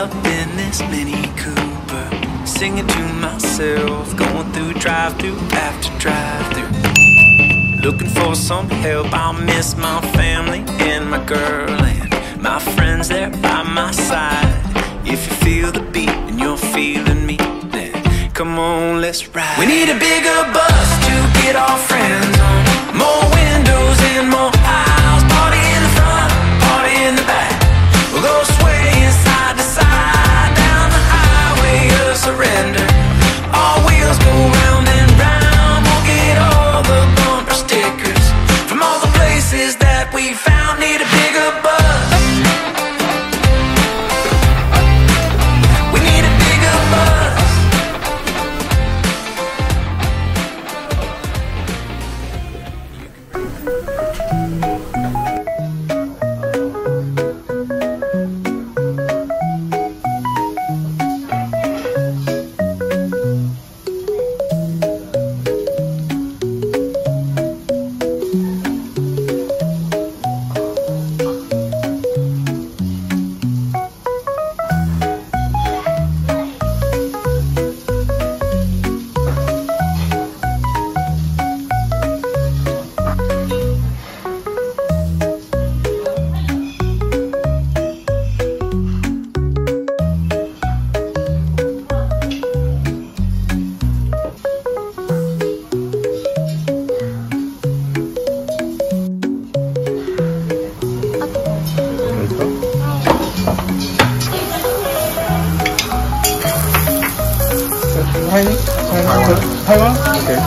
up in this Mini Cooper, singing to myself, going through drive-through after drive-through, looking for some help. I miss my family and my girl and my friends there by my side. If you feel the beat and you're feeling me, then come on, let's ride. We need a bigger bus to get our friends on, more windows and more aisles, party in the front, party in the back. We'll go swaying side to side down the highway of surrender. All wheels go round and round. We'll get all the bumper stickers from all the places that we found. Need a bigger bus. We need a bigger bus. Taiwan? Okay.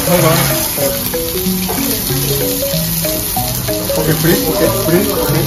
Taiwan. Okay, free? Okay, free? Okay.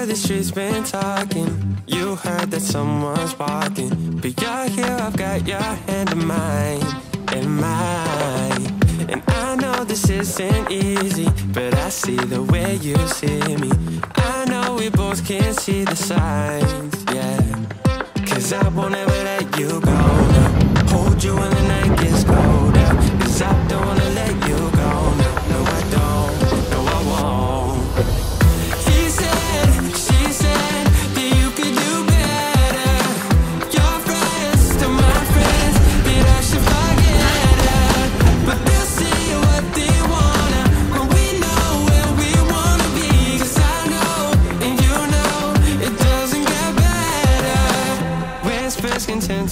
The streets been talking. You heard that someone's walking, but you're here, I've got your hand in mine, in mine. And I know this isn't easy, but I see the way you see me. I know we both can see the signs, yeah. Cause I won't ever let you go now. Hold you when the night gets colder, cause I don't wanna let you go now. No, I don't, no, I won't.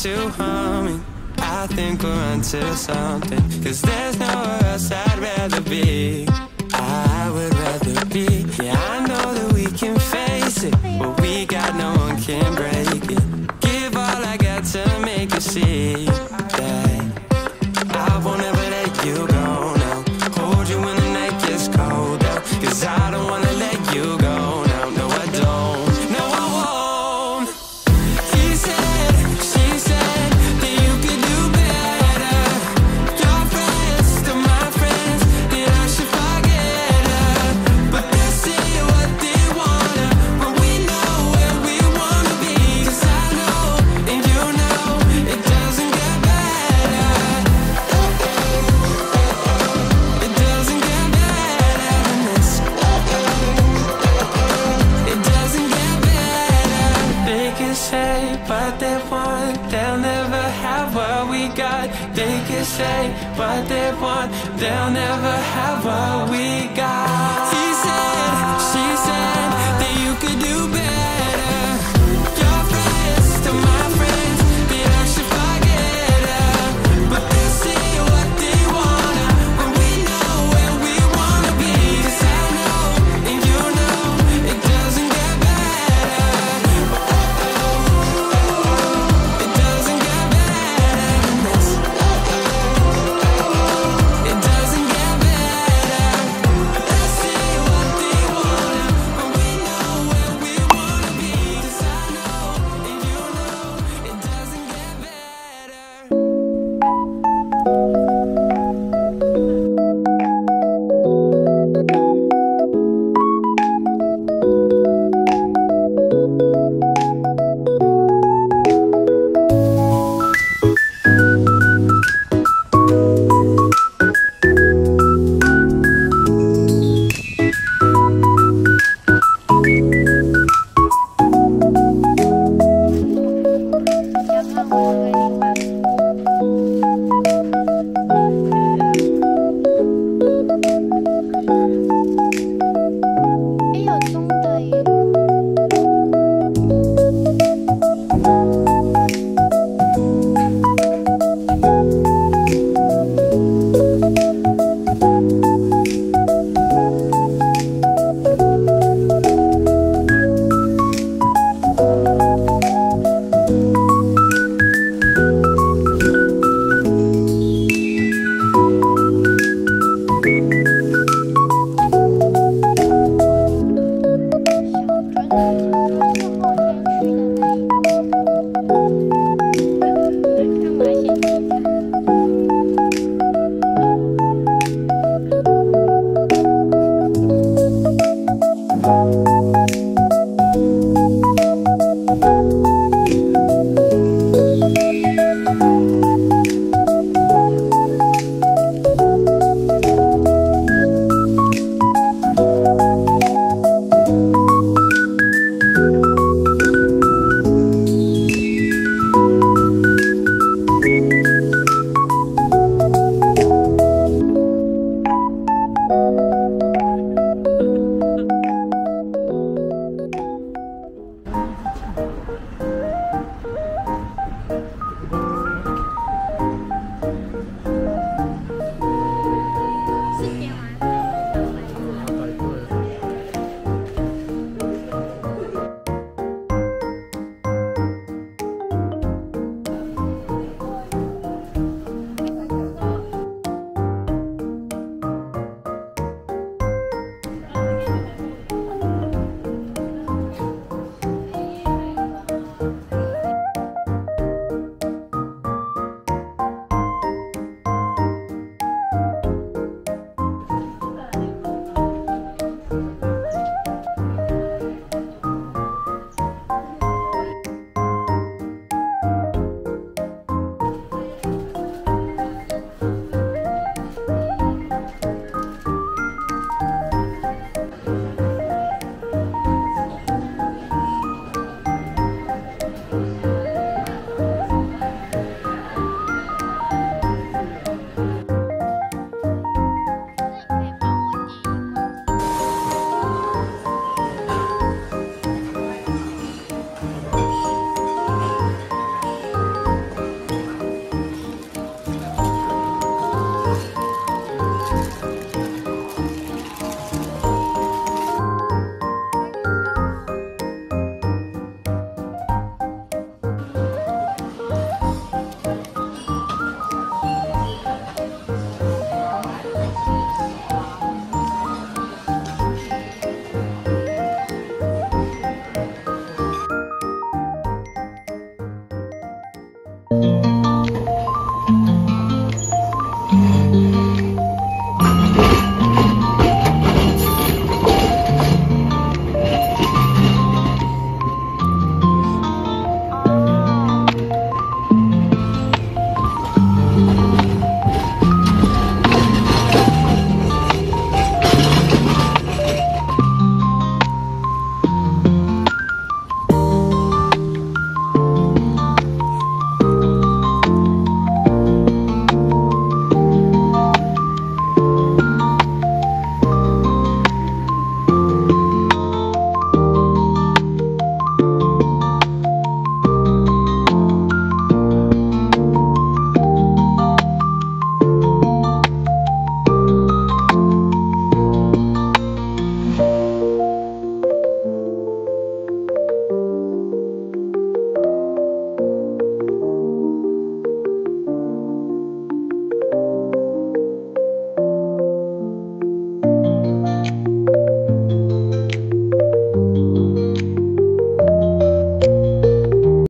To humming, I think we're onto something, cause there's nowhere else I'd rather be. I would rather be. Yeah, I know that we can face it, but we got no one can break it. Give all I got to make you see that I won't ever let you go now. Hold you when the night gets colder, cause I don't wanna let you go now. No, I don't, no, I won't. He said, she said that you could do better. Your friends, to my friends, that I should forget her. But they'll see what say what they want, they'll never have what we got.